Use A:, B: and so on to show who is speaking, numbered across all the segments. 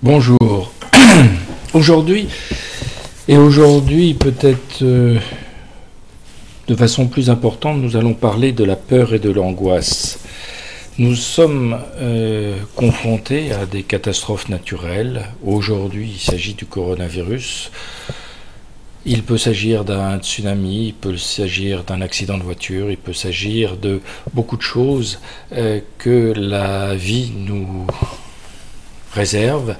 A: Bonjour. Aujourd'hui peut-être de façon plus importante, nous allons parler de la peur et de l'angoisse. Nous sommes confrontés à des catastrophes naturelles. Aujourd'hui, il s'agit du coronavirus. Il peut s'agir d'un tsunami, il peut s'agir d'un accident de voiture, il peut s'agir de beaucoup de choses que la vie nous réserve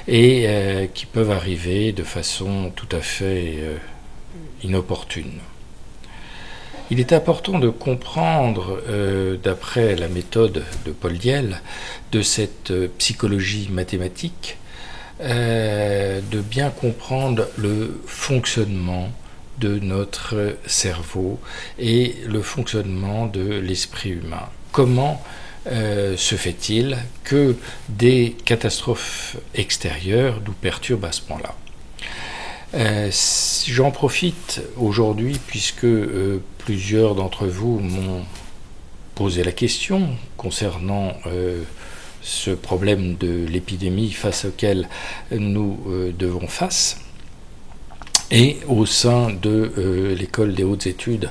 A: et qui peuvent arriver de façon tout à fait inopportune. Il est important de comprendre, d'après la méthode de Paul Diel, de cette psychologie mathématique, de bien comprendre le fonctionnement de notre cerveau et le fonctionnement de l'esprit humain. Comment se fait-il que des catastrophes extérieures nous perturbent à ce point-là ? J'en profite aujourd'hui puisque plusieurs d'entre vous m'ont posé la question concernant ce problème de l'épidémie face auquel nous devons face. Et au sein de l'école des hautes études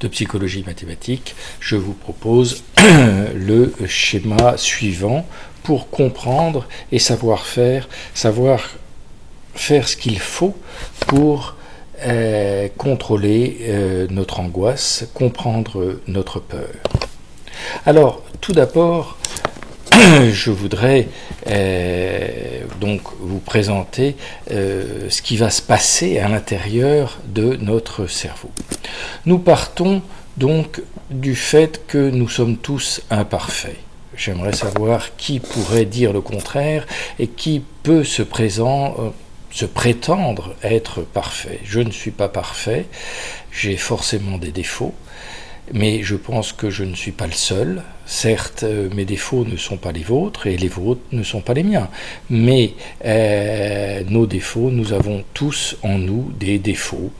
A: de psychologie mathématique, je vous propose le schéma suivant pour comprendre et savoir faire ce qu'il faut pour contrôler notre angoisse, comprendre notre peur. Alors, tout d'abord, je voudrais donc vous présenter ce qui va se passer à l'intérieur de notre cerveau. Nous partons donc du fait que nous sommes tous imparfaits. J'aimerais savoir qui pourrait dire le contraire et qui peut se prétendre être parfait. Je ne suis pas parfait, j'ai forcément des défauts. Mais je pense que je ne suis pas le seul. Certes, mes défauts ne sont pas les vôtres et les vôtres ne sont pas les miens. Mais nos défauts, nous avons tous en nous des défauts,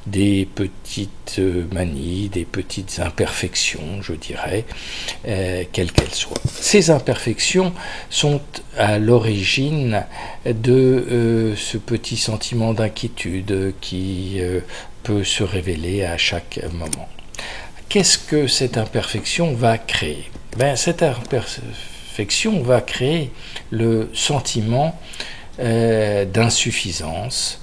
A: des petites manies, des petites imperfections, je dirais, quelles qu'elles soient. Ces imperfections sont à l'origine de ce petit sentiment d'inquiétude qui peut se révéler à chaque moment. Qu'est-ce que cette imperfection va créer ? Cette imperfection va créer le sentiment d'insuffisance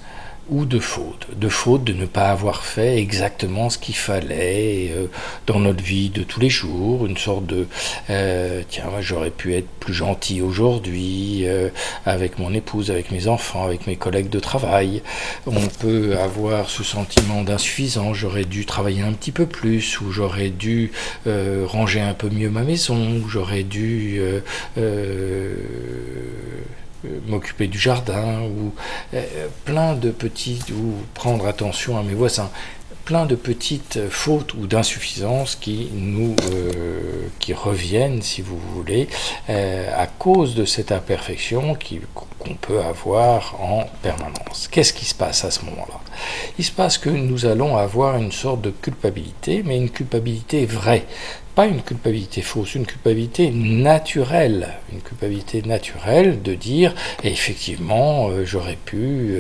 A: ou de faute de ne pas avoir fait exactement ce qu'il fallait dans notre vie de tous les jours, une sorte de tiens, j'aurais pu être plus gentil aujourd'hui avec mon épouse, avec mes enfants, avec mes collègues de travail. On peut avoir ce sentiment d'insuffisance, j'aurais dû travailler un petit peu plus, ou j'aurais dû ranger un peu mieux ma maison, ou j'aurais dû m'occuper du jardin, ou plein de petites, ou prendre attention à mes voisins, plein de petites fautes ou d'insuffisances qui reviennent, si vous voulez, à cause de cette imperfection qu'on peut avoir en permanence. Qu'est-ce qui se passe à ce moment-là ? Il se passe que nous allons avoir une sorte de culpabilité, mais une culpabilité vraie. Pas une culpabilité fausse, une culpabilité naturelle. Une culpabilité naturelle de dire, effectivement, j'aurais pu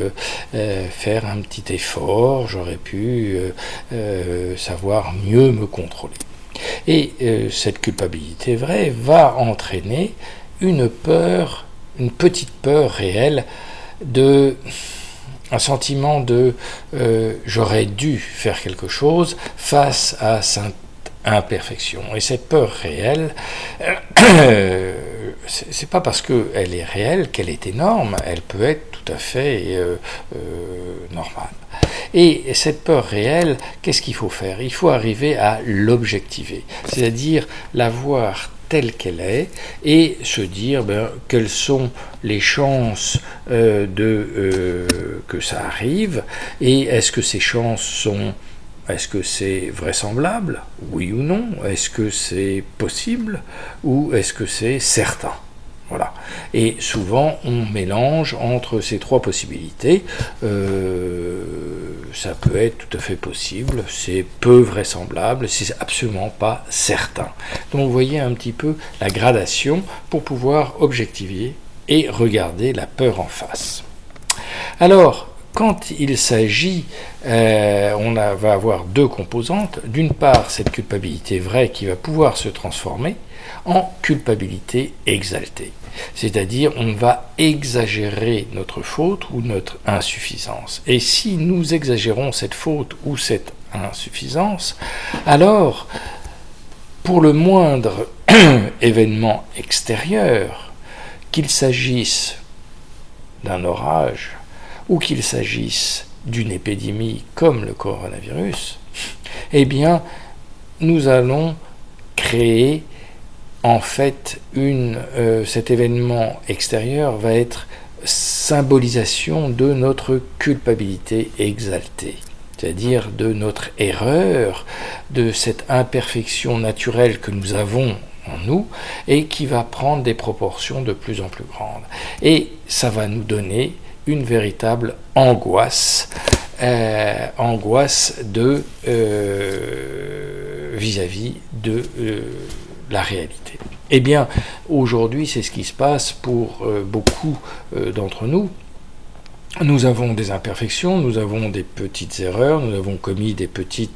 A: faire un petit effort, j'aurais pu savoir mieux me contrôler. Et cette culpabilité vraie va entraîner une peur, une petite peur réelle un sentiment de j'aurais dû faire quelque chose face à cette imperfection. Et cette peur réelle, c'est pas parce qu'elle est réelle qu'elle est énorme, elle peut être tout à fait normale. Et cette peur réelle, qu'est-ce qu'il faut faire ? Il faut arriver à l'objectiver, c'est-à-dire la voir telle qu'elle est et se dire quelles sont les chances que ça arrive, et est-ce que ces chances est-ce que c'est vraisemblable, oui ou non ? Est-ce que c'est possible ou est-ce que c'est certain ? Voilà. Et souvent, on mélange entre ces trois possibilités. Ça peut être tout à fait possible, c'est peu vraisemblable, c'est absolument pas certain. Donc, vous voyez un petit peu la gradation pour pouvoir objectiver et regarder la peur en face. Alors, quand il s'agit, va avoir deux composantes. D'une part, cette culpabilité vraie qui va pouvoir se transformer en culpabilité exaltée. C'est-à-dire, on va exagérer notre faute ou notre insuffisance. Et si nous exagérons cette faute ou cette insuffisance, alors, pour le moindre événement extérieur, qu'il s'agisse d'un orage, ou qu'il s'agisse d'une épidémie comme le coronavirus, eh bien, nous allons créer, en fait, cet événement extérieur va être symbolisation de notre culpabilité exaltée, c'est-à-dire de notre erreur, de cette imperfection naturelle que nous avons en nous et qui va prendre des proportions de plus en plus grandes. Et ça va nous donner une véritable angoisse, vis-à-vis de la réalité. Eh bien, aujourd'hui, c'est ce qui se passe pour beaucoup d'entre nous. Nous avons des imperfections, nous avons des petites erreurs, nous avons commis des petits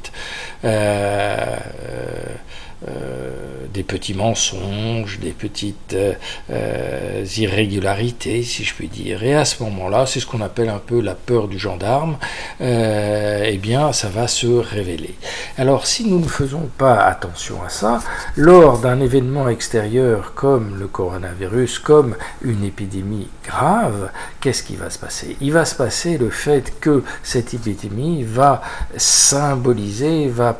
A: mensonges, des petites irrégularités, si je puis dire. Et à ce moment-là, c'est ce qu'on appelle un peu la peur du gendarme, eh bien, ça va se révéler. Alors, si nous ne faisons pas attention à ça, lors d'un événement extérieur comme le coronavirus, comme une épidémie grave, qu'est-ce qui va se passer? Il va se passer le fait que cette épidémie va symboliser, va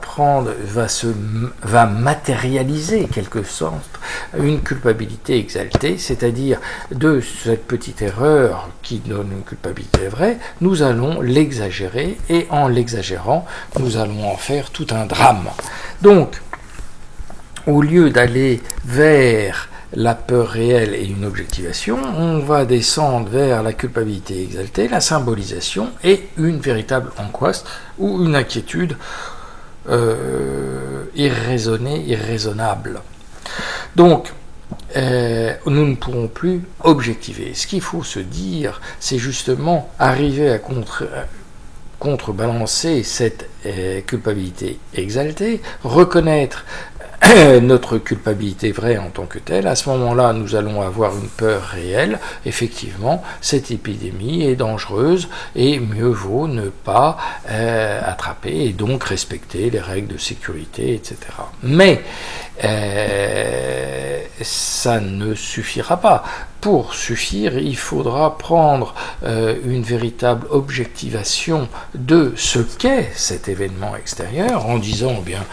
A: matérialiser quelque sorte une culpabilité exaltée, c'est-à-dire de cette petite erreur qui donne une culpabilité vraie, nous allons l'exagérer et en l'exagérant, nous allons en faire tout un drame. Donc, au lieu d'aller vers la peur réelle et une objectivation, on va descendre vers la culpabilité exaltée, la symbolisation et une véritable angoisse ou une inquiétude irraisonnée, irraisonnable. Donc, nous ne pourrons plus objectiver. Ce qu'il faut se dire, c'est justement arriver à contrebalancer cette culpabilité exaltée, reconnaître notre culpabilité vraie en tant que telle. À ce moment-là, nous allons avoir une peur réelle. Effectivement, cette épidémie est dangereuse et mieux vaut ne pas attraper et donc respecter les règles de sécurité, etc. Mais ça ne suffira pas. Pour suffire, il faudra prendre une véritable objectivation de ce qu'est cet événement extérieur en disant bien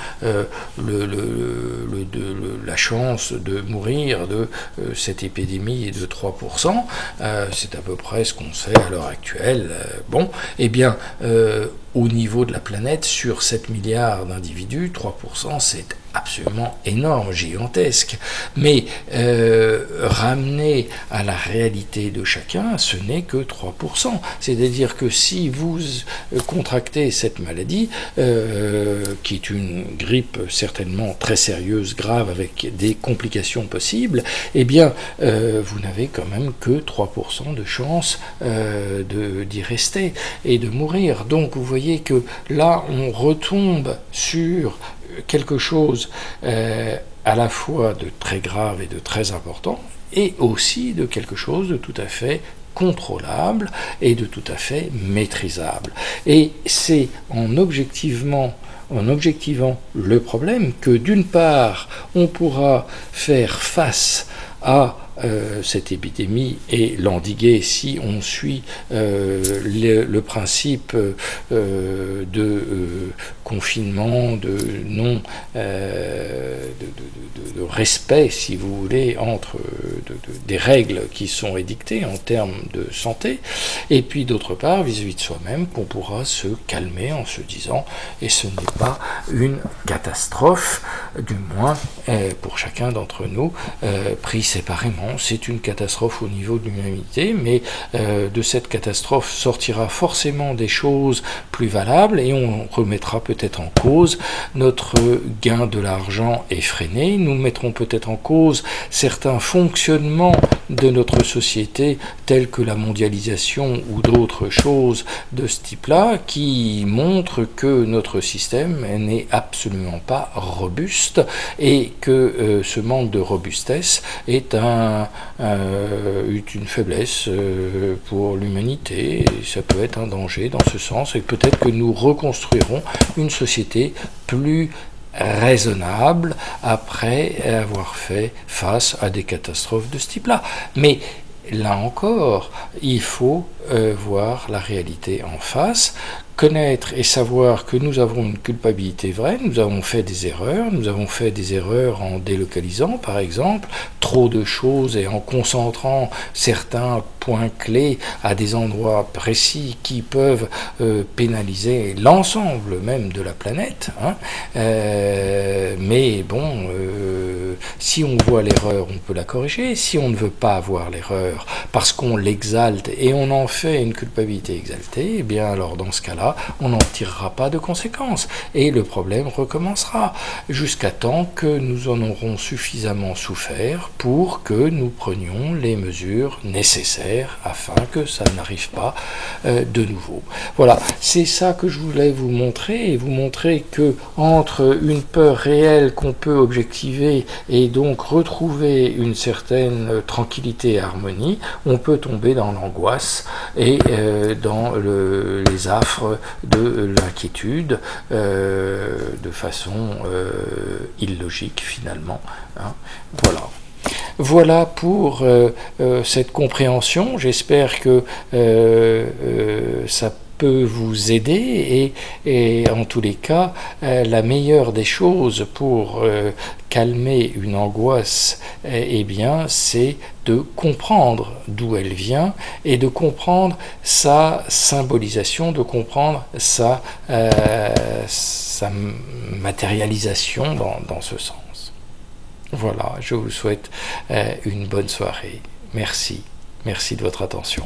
A: la chance de mourir de cette épidémie est de 3%, c'est à peu près ce qu'on sait à l'heure actuelle. Eh bien, au niveau de la planète, sur 7 milliards d'individus, 3%, c'est absolument énorme, gigantesque. Mais ramener à la réalité de chacun, ce n'est que 3%. C'est-à-dire que si vous contractez cette maladie, qui est une grippe certainement très sérieuse, grave, avec des complications possibles, eh bien, vous n'avez quand même que 3% de chance d'y rester et de mourir. Donc, vous voyez que là, on retombe sur quelque chose à la fois de très grave et de très important, et aussi de quelque chose de tout à fait contrôlable et de tout à fait maîtrisable. Et c'est en objectivant le problème que d'une part, on pourra faire face à cette épidémie et l'endiguer si on suit le principe de confinement, de non de respect, si vous voulez, entre des règles qui sont édictées en termes de santé, et puis d'autre part vis-à-vis de soi-même qu'on pourra se calmer en se disant et ce n'est pas une catastrophe, du moins pour chacun d'entre nous pris séparément. effectivement, c'est une catastrophe au niveau de l'humanité, mais de cette catastrophe sortira forcément des choses plus valables et on remettra peut-être en cause notre gain de l'argent effréné. Nous mettrons peut-être en cause certains fonctionnements de notre société, tels que la mondialisation ou d'autres choses de ce type-là, qui montrent que notre système n'est absolument pas robuste et que ce manque de robustesse est une faiblesse pour l'humanité, et ça peut être un danger dans ce sens, et peut-être que nous reconstruirons une société plus raisonnable après avoir fait face à des catastrophes de ce type-là. Mais là encore, il faut voir la réalité en face, connaître et savoir que nous avons une culpabilité vraie, nous avons fait des erreurs en délocalisant par exemple trop de choses et en concentrant certains points clés à des endroits précis qui peuvent pénaliser l'ensemble même de la planète, hein. Mais bon, si on voit l'erreur, on peut la corriger. Si on ne veut pas voir l'erreur parce qu'on l'exalte et on en fait une culpabilité exaltée, eh bien alors dans ce cas-là, on n'en tirera pas de conséquences et le problème recommencera jusqu'à temps que nous en aurons suffisamment souffert pour que nous prenions les mesures nécessaires afin que ça n'arrive pas de nouveau. Voilà, c'est ça que je voulais vous montrer, et vous montrer que entre une peur réelle qu'on peut objectiver et donc retrouver une certaine tranquillité et harmonie, on peut tomber dans l'angoisse et dans les affres de l'inquiétude de façon illogique finalement, hein. Voilà pour cette compréhension. J'espère que ça peut vous aider, et en tous les cas, la meilleure des choses pour calmer une angoisse, eh bien, c'est de comprendre d'où elle vient et de comprendre sa symbolisation, de comprendre sa matérialisation dans ce sens. Voilà, je vous souhaite une bonne soirée. Merci de votre attention.